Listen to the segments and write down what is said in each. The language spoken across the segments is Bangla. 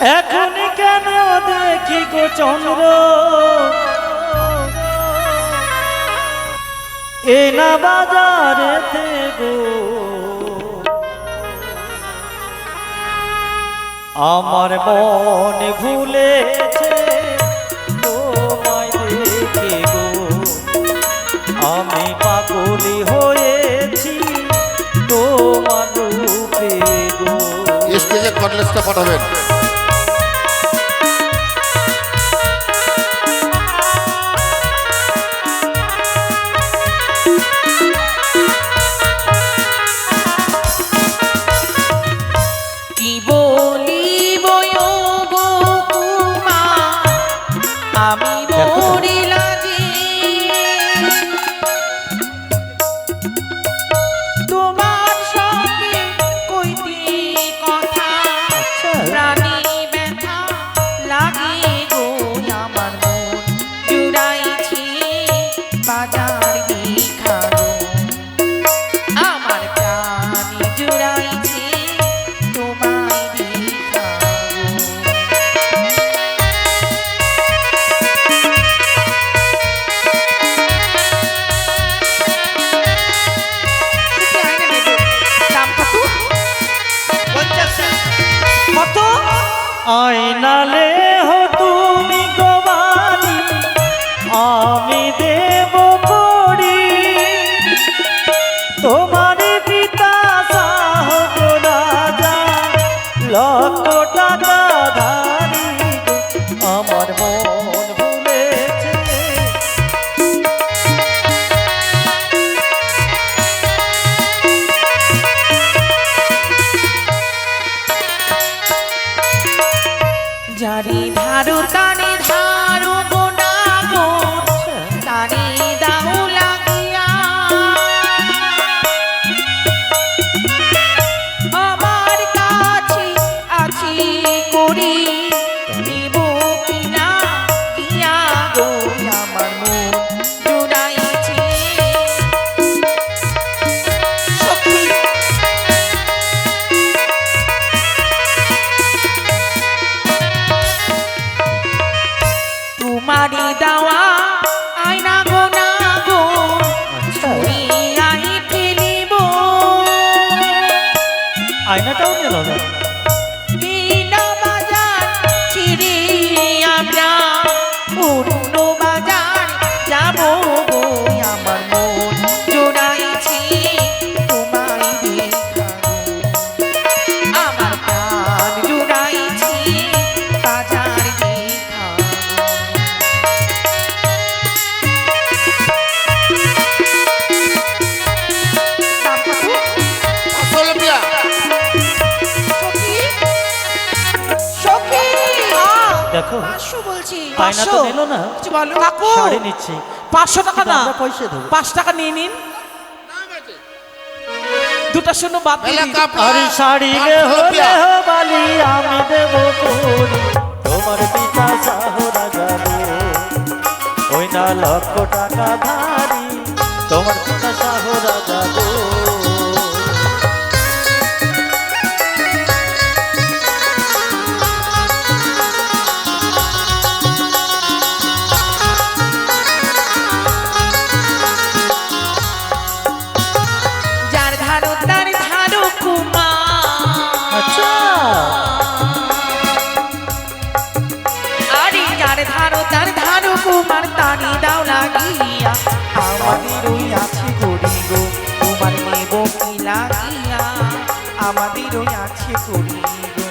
এখন কেন দেখি গো চন্দ্র এ না বাজারেতে গো আমার মন ভুলেছে তোমায় দেখে গো আমি পাগলি হয়েছি তোমার রূপে গো। স্টেজে কটলেসটা পাঠাবেন। আয়নালে হো তুমি গোবালি আমি দেব করি তোমার পিতা সাহস রাজা লক্ষ টাকা ধারি আমার মন ভুলেছে জারি ধারু তানি ধারু গোনা গো তানি দাও লাগিয়া আমার কাছে আছি করি দিব কিনা কিয়া গো আমার মন জুড়াইছি সখী তোমারি দাওয়া আয়না গো না গো আই ফেলিব আয়নাটাও নিল না বিনা বাজার ছিড়ে আমরা অন্য বাজার যাব গো আমার মন জোড়াইছি তোমায় দেখা আমার প্রাণ জোড়াইছি বাজার দেখা দেখো বলছি আয়না তো নিল না কিছু বলো কাকু শাড়ি নিচ্ছে 500 টাকা না পয়সা দেবো 5 টাকা নিয়ে নিন দুটা শূন্য বাদ দিন আরে শাড়ি রে হলে বালি আমি দেব করি তোমার পিতা সাহরা যাবে ওই না লক্ষ টাকা ধারি তোমার পিতা সাহরা যাবে যার ধারো তার ধারো কুমার আচ্ছা আরে যার ধারো তার ধারো কুমার তানি দাও লাগিয়া আমাদের ওই আছে করি গো কুমার নেব কি লাগিয়া আমাদের ওই আছে করি গো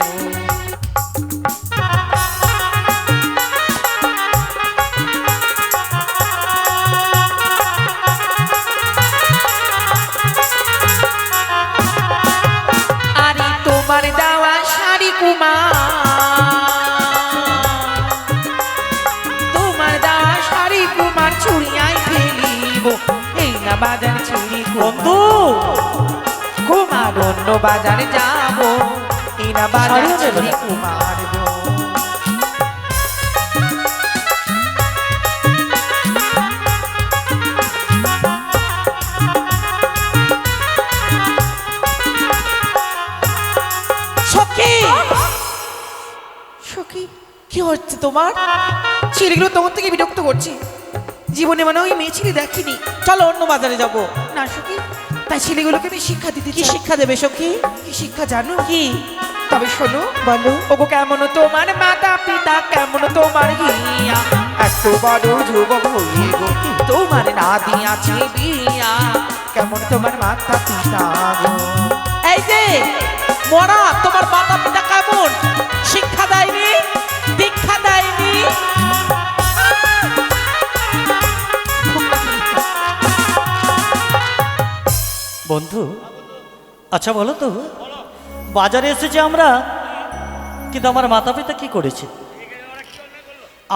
আরে তোমার দেওয়া শাড়ি কুমার তোমার দেওয়া শাড়ি কুমার ছুড়িয়াই ফেলিব এই না বাজার ছিড়ি বন্ধু কুমার অন্য বাজারে যাব এই না বাজার শাড়িও নেবে ছিড়ি না? কুমার গো কি হচ্ছে তোমার? ছেলেগুলো তোমার থেকে বিরক্ত করছে। জীবনে মানে ওই মেয়ে ছেলে দেখিনি। চলো অন্য বাজারে যাব। না সখী, তাই ছেলেগুলোকে আমি শিক্ষা দিতে কি চাই। শিক্ষা দেবে সখী? কি শিক্ষা জানো? কি? তবে শোনো, বলো। ওগো কেমন তোমার মাতা পিতা, কেমন তোমার হিয়া, এত বড় যুবক হয়ে গো তোমার না দিয়াছে বিয়া, কেমন তোমার মাতা পিতা গো। এই যে মরা, তোমার মাতা পিতা কেমন? শিক্ষা দেয়নি, দীক্ষা দেয়নি। বন্ধু, আচ্ছা বলো তো, বাজারে এসেছি আমরা, কিন্তু আমার মাতা পিতা কি করেছে?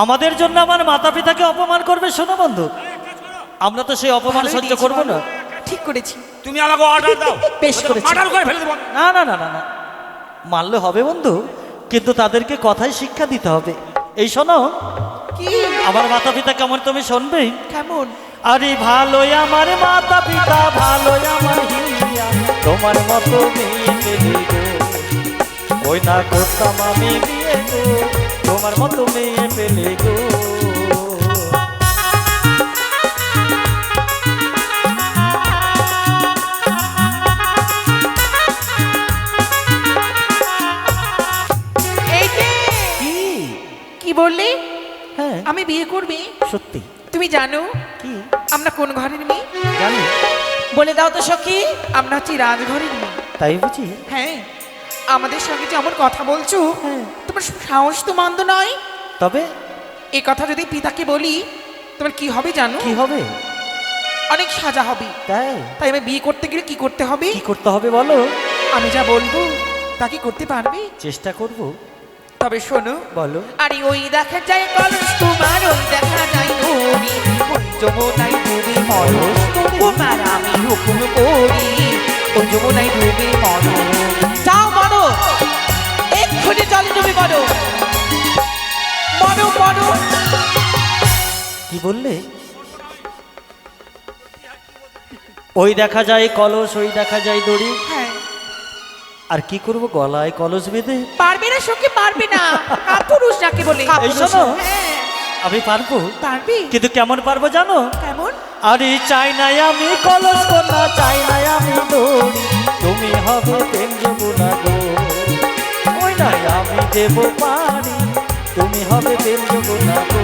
আমাদের জন্য আমার মাতা পিতাকে অপমান করবে? শোনো বন্ধু, আমরা তো সেই অপমান ভালোই সহ্য দিয়েছি করবো না। বলো। ঠিক করেছি। তুমি আমাকে অর্ডার দাও, বেশ করেছি। মার্ডার করে ফেলে দেবো। না না না না না, মানলে হবে বন্ধু, কিন্তু তাদেরকে কথাই শিক্ষা দিতে হবে। এই শোনো, কি? আমার মাতা পিতা কেমন তুমি শুনবে? কেমন? আরে ভালোই আমার মাতা পিতা, ভালোই আমার হিয়া, তোমার মতো মেয়ে পেলে গো, ওই না করতাম আমি বিয়ে গো, তোমার মতো মেয়ে পেলে গো। এই যে, কি? কি বললে? হ্যাঁ আমি বিয়ে করবে? সত্যি। তুমি জানো কি আমরা কোন ঘরের মেয়ে? জানি? বলে দাও তো সখী। আমরা হচ্ছি রাজঘরের মেয়ে। তাই বুঝি? হ্যাঁ, আমাদের সঙ্গে যেমন কথা বলছো, হ্যাঁ। তোমার সাহস তো মন্দ নয়। তবে এই কথা যদি পিতাকে বলি, তোমার কি হবে জানো? কি হবে? অনেক সাজা হবে। তাই তাই আমি বিয়ে করতে গেলে কি করতে হবে? কি করতে হবে বলো? আমি যা বলবো তা কি করতে পারবে? চেষ্টা করব। তবে শোনো, বলো। আরে ওই দেখা যায় কলস তোমার, ওই দেখা যায় নদী, ওই যমুনায় ডুবে মরস তোমার আমি হুকুম করি, ওই যমুনায় ডুবে মরস। যাও মরো, এক্ষুনি জলে ডুবে মরো। মরো মরো। কি বললে? ওই দেখা যায় কলস, ওই দেখা যায় দড়ি, হ্যাঁ, আর কি করব? গলায় কলস বেঁধে? পারবে না সখী, পারবে না। কাপুরুষ যাকে বলে। এই শোনো, হ্যাঁ, আমি পারবো, পারবি? কিন্তু কেমন পারবো জানো? কেমন? আরে চাই নাই আমি কলস কন্যা, চাই নাই আমি দড়ি, তুমি হবে প্রেম যমুনা গো, ওই নাই আমি দেব পানি, তুমি হবে প্রেম যমুনা গো।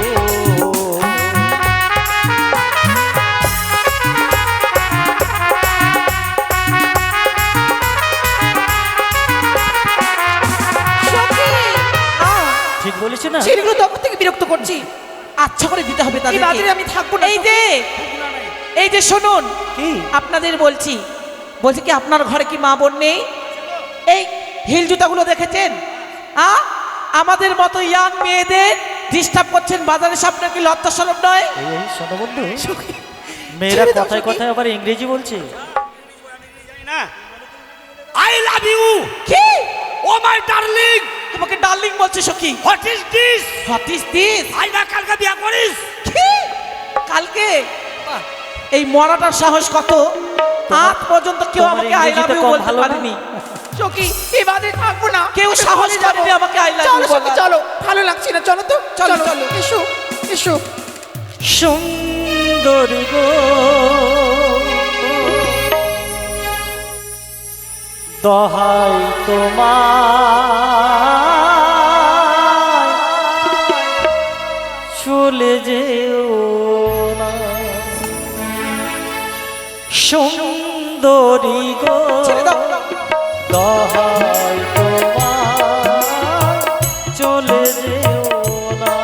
সখী, ঠিক বলেছি না? ছেলেগুলো তখন থেকে বিরক্ত করছি। আচ্ছা করে দিতে হবে এই তাদেরকে। বাজারে আমি থাকবো না। এই যে শুনুন, কি? আপনাদের বলছি, বলছি কি আপনার ঘরে কি মা বোন নেই? এই হিল জুতাগুলো দেখেছেন? আমাদের মতো ইয়াং মেয়েদের ডিস্টার্ব করছেন বাজারে, সামনে কি লজ্জা শরম নয়? এই শোনো বন্ধু, মেয়েরা ছেড়ে দাও, কথায় সখী। কথায় আবার ইংরেজি বলছে। আই লাভ ইউ, কি? ও মাই ডার্লিং। আমাকে ডার্লিং বলছে সখী? What is this? What is this? I না কালকে বিয়া করিস? কি? কালকে? এই মরাটার সাহস কত? আজ পর্যন্ত কেউ তোমার আমাকে আই লাভ ইংরেজিতে ইউ কম বলতে ভালো না? পারেনি। সখী, এই বাজারে থাকবো না। কেউ আমি সাহস ঘরে যাবো। করেনি আমাকে I love you চলো সখী, বলার। চলো, ভালো লাগছে না, চলো তো, চলো, চলো চলো। এসো এসো। সুন্দরী গো, দহাই তোমার, চলে যেও না। সুন্দরী গো, ছেড়ে দাও। দহাই তোমার, চলে যেও না।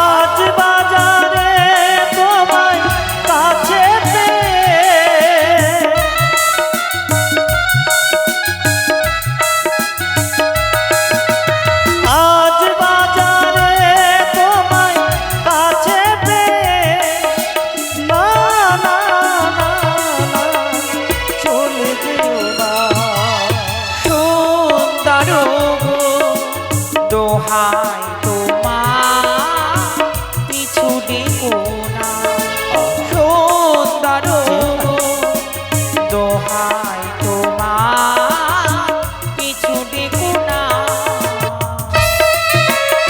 আজ বাজারে তোমায় কাছে পেয়ে দোহাই তোমার পিছু ডেকো না সুন্দর দোহাই তোমার পিছু ডেকো না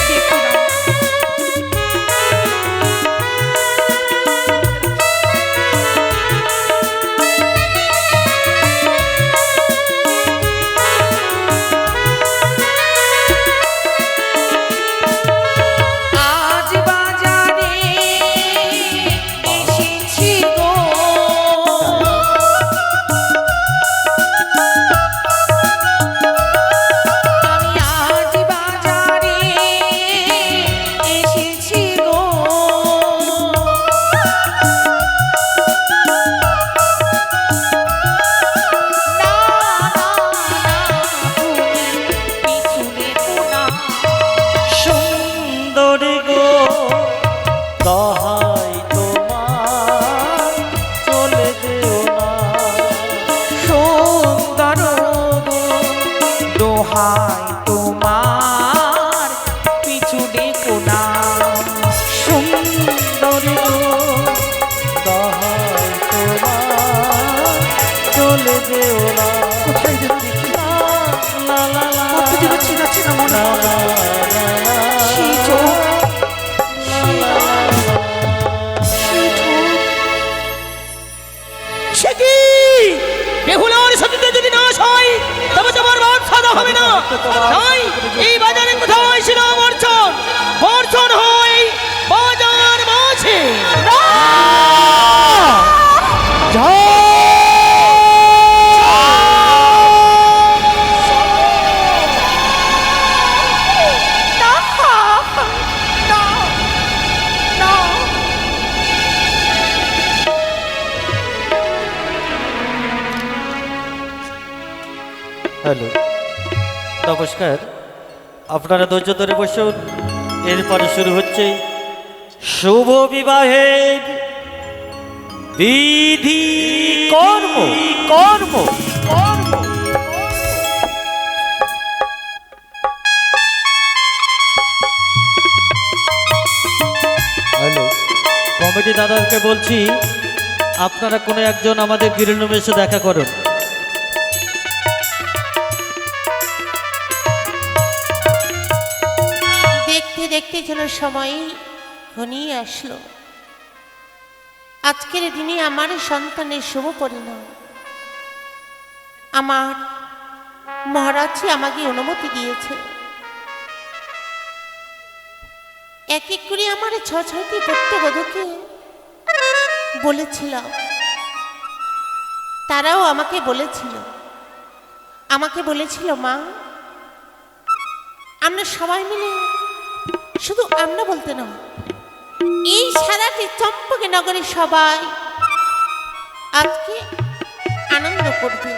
ডেকো না। আজ বাজারে এসেছি গো আমি আজ বাজারে এসেছি গো না না না তুমি পিছু ডেকো না সুন্দরী গো দহাই তোমার চলে যেও না সুন্দর গো দোহাই তোমার পিছু ডেকো না সুন্দরী গো দহাই তোমার চলে যেও না কোথায় যেন দেখি লা লা লা লা কতদিন চেনা চেনা মনে লা হয় লা লা লা সেই চোখ সে কি বেহুলার সতীতে যদি নাশ হয় তবে তোমার বাপ সাদা হবে না তাই এই বাজারে কোথাও ছিল বর্ষণ বর্ষণ হয় বাজার মাঝে হ্যালো নমস্কার আপনারা ধৈর্য ধরে বসুন এরপরে শুরু হচ্ছে শুভ বিবাহের বিধি কর্ম কর্ম কর্ম হ্যালো কমিটি দাদাকে বলছি আপনারা কোনো একজন আমাদের গৃহরুমে এসে দেখা করুন দেখতে দেখতে যেন সময় ঘনিয়ে আসলো আজকের দিনে আমার সন্তানের শুভ পরিণাম আমার মহারাজ আমাকে অনুমতি দিয়েছে এক এক করে আমার ছয়টি পুত্রবধূকে বলেছিলাম তারাও আমাকে বলেছিল মা আমরা সবাই মিলে শুধু আমরা বলতে না এই সারাটি চম্পকে নগরে সবাই আজকে আনন্দ করবে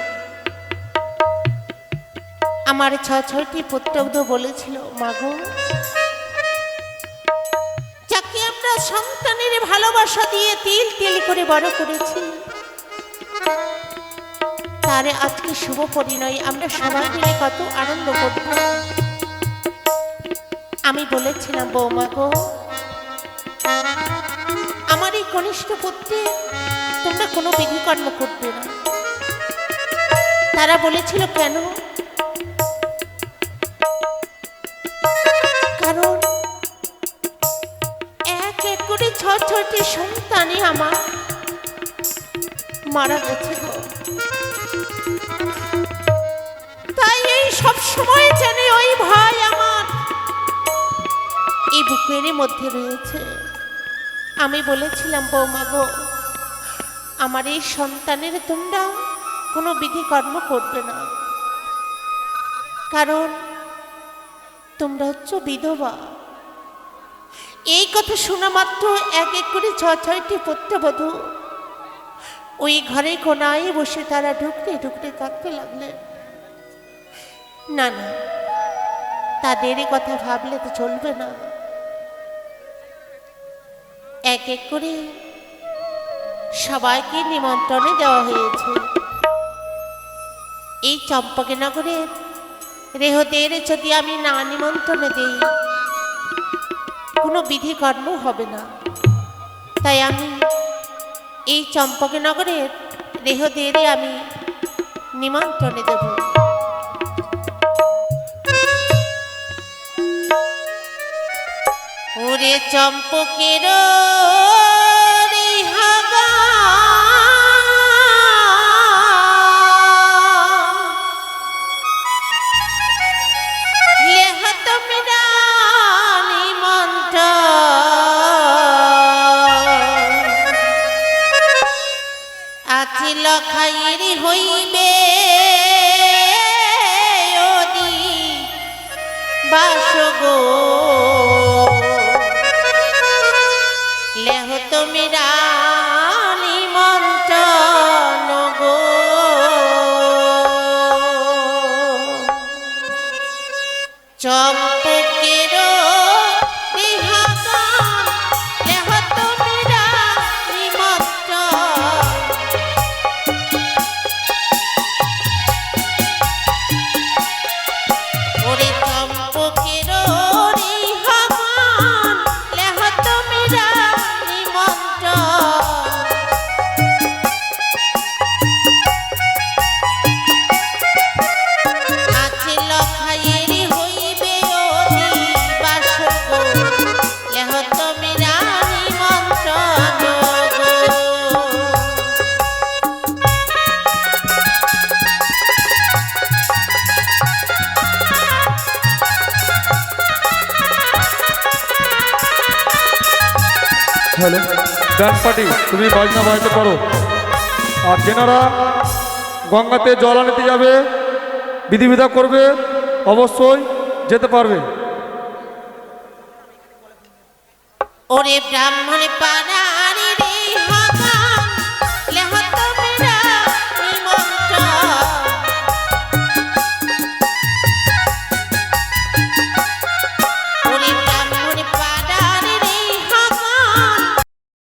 আমার ছয়টি পুত্রবধূ বলেছিল মাগো যাকে আমরা সন্তানের ভালোবাসা দিয়ে তিল তিল করে বড় করেছি তার আজকে শুভ পরিণয় আমরা সবাই মিলে কত আনন্দ করব আমি বলেছিলাম বৌমা গো আমার এই কনিষ্ঠ পুত্রে তোমরা কোনো বিধিকর্ম করবে না তারা বলেছিল কেন কারণ এক এক করে ছয়টি সন্তানে আমার মারা গেছে গো তাই এই সব সময় জানে ওই ভাই আমার এই বুকের মধ্যে রয়েছে আমি বলেছিলাম বৌমা গো আমার এই সন্তানের তোমরা কোনো বিধিকর্ম করবে না কারণ তোমরা হচ্ছ বিধবা এই কথা শোনা মাত্র এক এক করে ছয়টি পুত্রবধূ ওই ঘরে কোনায় বসে তারা ঢুকতে ঢুকতে কাঁদতে লাগলেন না না তাদের কথা ভাবলে তো চলবে না এক এক করে সবাইকে নিমন্ত্রণে দেওয়া হয়েছে এই চম্পকনগরের রেহদের যদি আমি না নিমন্ত্রণে দিই কোনো বিধিকর্ম হবে না। তাই আমি এই চম্পকনগরের দেহদেরই আমি নিমন্ত্রণে দেব। ওরে চম্পকের লখাইরি হইবে ওদি বাসগো লেহ তুমি নিমন্ত্রণ গো। চম্পকের লেহ তুমি নিমন্ত্রণ। ওরে চম্পকের লেহ তুমি নিমন্ত্রণ। আছে লখাইয়েরি হইবে অতি বাসগো লেহ তুমি নিমন্ত্রণ গো। হ্যালো ব্যান্ড পার্টি, তুমি বাজনা বাজাতে পারো। আর যেনারা গঙ্গাতে জল আনতে যাবে, বিধিবিধা করবে, অবশ্যই যেতে পারবে। ওরে ব্রাহ্মণ পাড়া